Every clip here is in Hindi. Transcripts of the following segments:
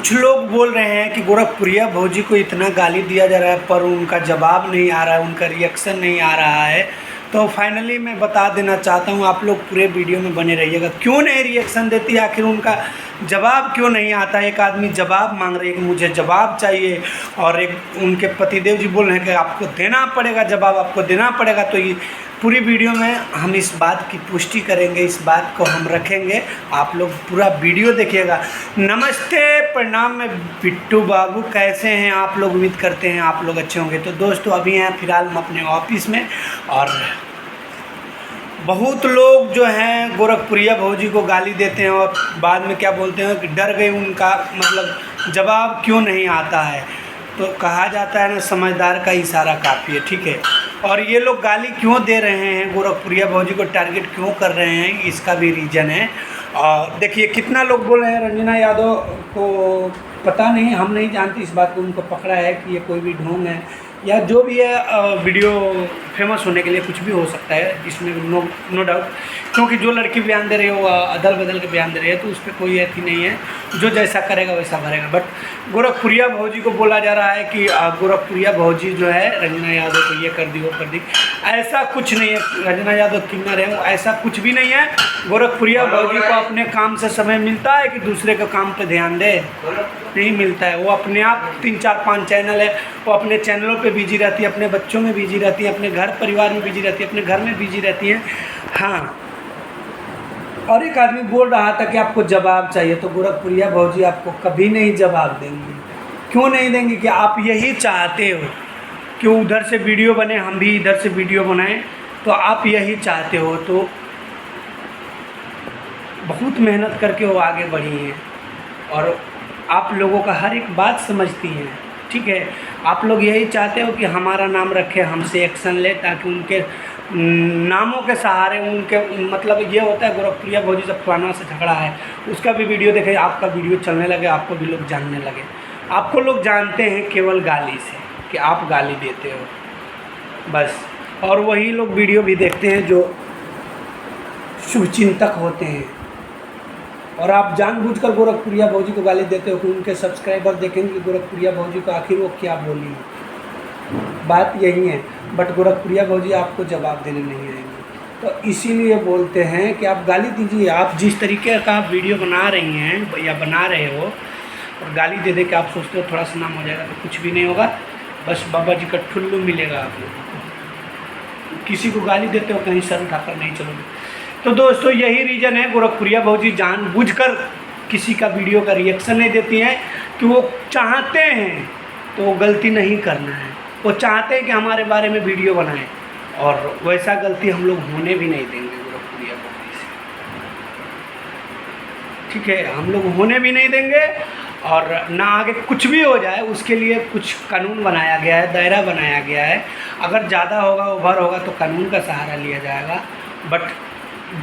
कुछ लोग बोल रहे हैं कि गोरखपुरिया भौजी को इतना गाली दिया जा रहा है पर उनका जवाब नहीं आ रहा है, उनका रिएक्शन नहीं आ रहा है। तो फाइनली मैं बता देना चाहता हूँ, आप लोग पूरे वीडियो में बने रहिएगा। क्यों नहीं रिएक्शन देती, आखिर उनका जवाब क्यों नहीं आता। एक आदमी जवाब मांग रही है कि मुझे जवाब चाहिए, और एक उनके पतिदेव जी बोल रहे हैं कि आपको देना पड़ेगा जवाब, आपको देना पड़ेगा। तो ये पूरी वीडियो में हम इस बात की पुष्टि करेंगे, इस बात को हम रखेंगे। आप लोग पूरा वीडियो देखिएगा। नमस्ते, प्रणाम, मैं बिट्टू बाबू। कैसे हैं आप लोग? उम्मीद करते हैं आप लोग अच्छे होंगे। तो दोस्तों अभी हैं फिलहाल हम अपने ऑफिस में, और बहुत लोग जो हैं गोरखपुरिया भौजी को गाली देते हैं और बाद में क्या बोलते हैं कि डर गए, उनका मतलब जवाब क्यों नहीं आता है। तो कहा जाता है ना, समझदार का इशारा काफ़ी है, ठीक है। और ये लोग गाली क्यों दे रहे हैं, गोरखपुरिया भौजी को टारगेट क्यों कर रहे हैं, इसका भी रीज़न है। और देखिए कितना लोग बोल रहे हैं रंजना यादव को पता नहीं, हम नहीं जानते इस बात को, उनको पकड़ा है कि ये कोई भी ढोंग है या जो भी है, वीडियो फेमस होने के लिए कुछ भी हो सकता है, इसमें नो डाउट। क्योंकि जो लड़की बयान दे रही है वो अदल बदल के बयान दे रही है, तो उस पर कोई ऐसी नहीं है, जो जैसा करेगा वैसा भरेगा। बट गोरखपुरिया भौजी को बोला जा रहा है कि गोरखपुरिया भौजी जो है रंजना यादव को ये कर दी वो कर दी। ऐसा कुछ नहीं है, रंजना यादव किन्नर है, ऐसा कुछ भी नहीं है। गोरखपुरिया भौजी को अपने काम से समय मिलता है कि दूसरे के काम पर ध्यान दे, नहीं मिलता है। वो अपने आप 3 4 5 चैनल है, वो अपने चैनलों पे बिजी रहती है, अपने बच्चों में बिजी रहती है, अपने घर परिवार में बिजी रहती है, अपने घर में बिजी रहती है। हाँ, और एक आदमी बोल रहा था कि आपको जवाब चाहिए, तो गोरखपुरिया भौजी आपको कभी नहीं जवाब देंगी। क्यों नहीं देंगी? कि आप यही चाहते हो कि उधर से वीडियो बने, हम भी इधर से वीडियो बनाएं, तो आप यही चाहते हो। तो बहुत मेहनत करके वो आगे बढ़ी हैं और आप लोगों का हर एक बात समझती हैं, ठीक है। आप लोग यही चाहते हो कि हमारा नाम रखे, हमसे एक्शन ले, ताकि उनके नामों के सहारे उनके मतलब ये होता है गोरखपुरिया भौजी से फलाना से झगड़ा है, उसका भी वीडियो देखे, आपका वीडियो चलने लगे, आपको भी लोग जानने लगे। आपको लोग जानते हैं केवल गाली से, कि आप गाली देते हो बस। और वही लोग वीडियो भी देखते हैं जो शुभचिंतक होते हैं। और आप जानबूझकर गोरखपुरिया भौजी को गाली देते हो कि उनके सब्सक्राइबर देखेंगे कि गोरखपुरिया भौजी को आखिर वो क्या बोली। बात यही है, बट गोरखपुरिया भौजी आपको जवाब देने नहीं आएंगे। तो इसीलिए बोलते हैं कि आप गाली दीजिए। आप जिस तरीके का आप वीडियो बना रही हैं या बना रहे हो, और गाली दे दे के आप सोचते हो थोड़ा सा नाम हो जाएगा, तो कुछ भी नहीं होगा। बस बाबा जी का ठुल्लू मिलेगा आप लोगों को। किसी को गाली देते हो कहीं सर उठाकर नहीं चलोगे। तो दोस्तों यही रीज़न है, गोरखपुरिया भौजी जानबूझकर किसी का वीडियो का रिएक्शन नहीं देती हैं कि वो चाहते हैं तो वो गलती नहीं करना है। वो चाहते हैं कि हमारे बारे में वीडियो बनाएं, और वैसा गलती हम लोग होने भी नहीं देंगे गोरखपुरिया भौजी से, ठीक है। हम लोग होने भी नहीं देंगे, और ना आगे कुछ भी हो जाए उसके लिए कुछ कानून बनाया गया है, दायरा बनाया गया है। अगर ज़्यादा होगा, ओवर होगा, तो कानून का सहारा लिया जाएगा। बट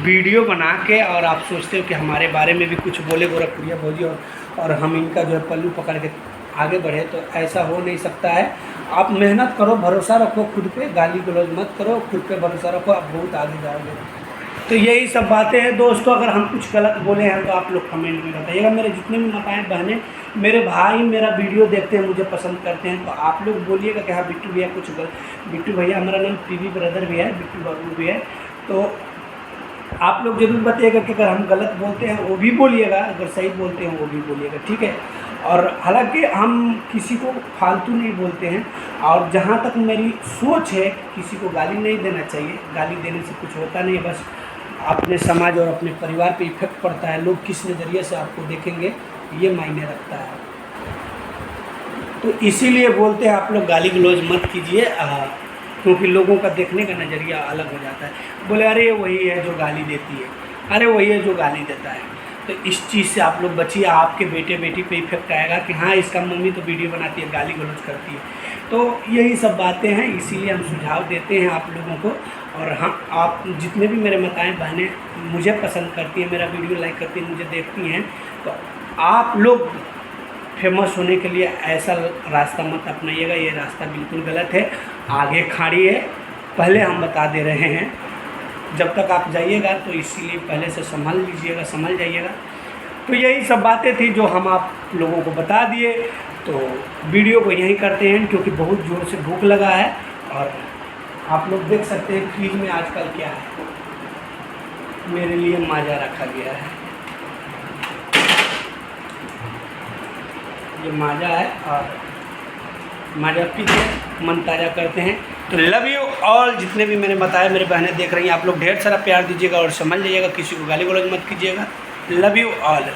वीडियो बना के और आप सोचते हो कि हमारे बारे में भी कुछ बोले गोरखपुरिया भौजी, और हम इनका जो है पल्लू पकड़ के आगे बढ़े, तो ऐसा हो नहीं सकता है। आप मेहनत करो, भरोसा रखो खुद पे, गाली गलौज मत करो, खुद पे भरोसा रखो, आप बहुत आगे जाओगे। तो यही सब बातें हैं दोस्तों। अगर हम कुछ गलत बोले हैं तो आप लोग कमेंट में बताइएगा। मेरे जितने भी माताएं बहनें, मेरे भाई मेरा वीडियो देखते हैं, मुझे पसंद करते हैं, तो आप लोग बोलिएगा कि हाँ बिट्टू भैया कुछ गलत। बिट्टू भैया, हमारा नाम पीवी ब्रदर भी है, बिट्टू बाबू भी है। तो आप लोग ज़रूर बताइएगा कि अगर हम गलत बोलते हैं वो भी बोलिएगा, अगर सही बोलते हैं वो भी बोलिएगा, ठीक है। और हालांकि हम किसी को फालतू नहीं बोलते हैं, और जहाँ तक मेरी सोच है किसी को गाली नहीं देना चाहिए। गाली देने से कुछ होता नहीं है, बस अपने समाज और अपने परिवार पे इफेक्ट पड़ता है। लोग किस नज़रिए से आपको देखेंगे ये मायने रखता है। तो इसीलिए बोलते हैं आप लोग गाली गलौज मत कीजिए, क्योंकि लोगों का देखने का नज़रिया अलग हो जाता है। बोले अरे वही है जो गाली देती है, अरे वही है जो गाली देता है। तो इस चीज़ से आप लोग बचिए। आपके बेटे बेटी पे इफेक्ट आएगा कि हाँ इसका मम्मी तो वीडियो बनाती है, गाली गलौज करती है। तो यही सब बातें हैं, इसीलिए हम सुझाव देते हैं आप लोगों को। और हाँ, आप जितने भी मेरे माताएं बहनें मुझे पसंद करती हैं, मेरा वीडियो लाइक करती हैं, मुझे देखती हैं, तो आप लोग फेमस होने के लिए ऐसा रास्ता मत अपनाइएगा। ये रास्ता बिल्कुल गलत है, आगे खाड़ी है, पहले हम बता दे रहे हैं। जब तक आप जाइएगा तो इसीलिए पहले से संभल लीजिएगा, समझ जाइएगा। तो यही सब बातें थी जो हम आप लोगों को बता दिए। तो वीडियो को यहीं करते हैं क्योंकि बहुत ज़ोर से भूख लगा है। और आप लोग देख सकते हैं फ्रिज में आजकल क्या है, मेरे लिए माजा रखा गया है, ये माजा है और माजा पी के मन ताज़ा करते हैं। तो लव यू ऑल, जितने भी मैंने बताया मेरे बहनें देख रही हैं, आप लोग ढेर सारा प्यार दीजिएगा और समझ लीजिएगा, किसी को गाली गलौज मत कीजिएगा। Love you all.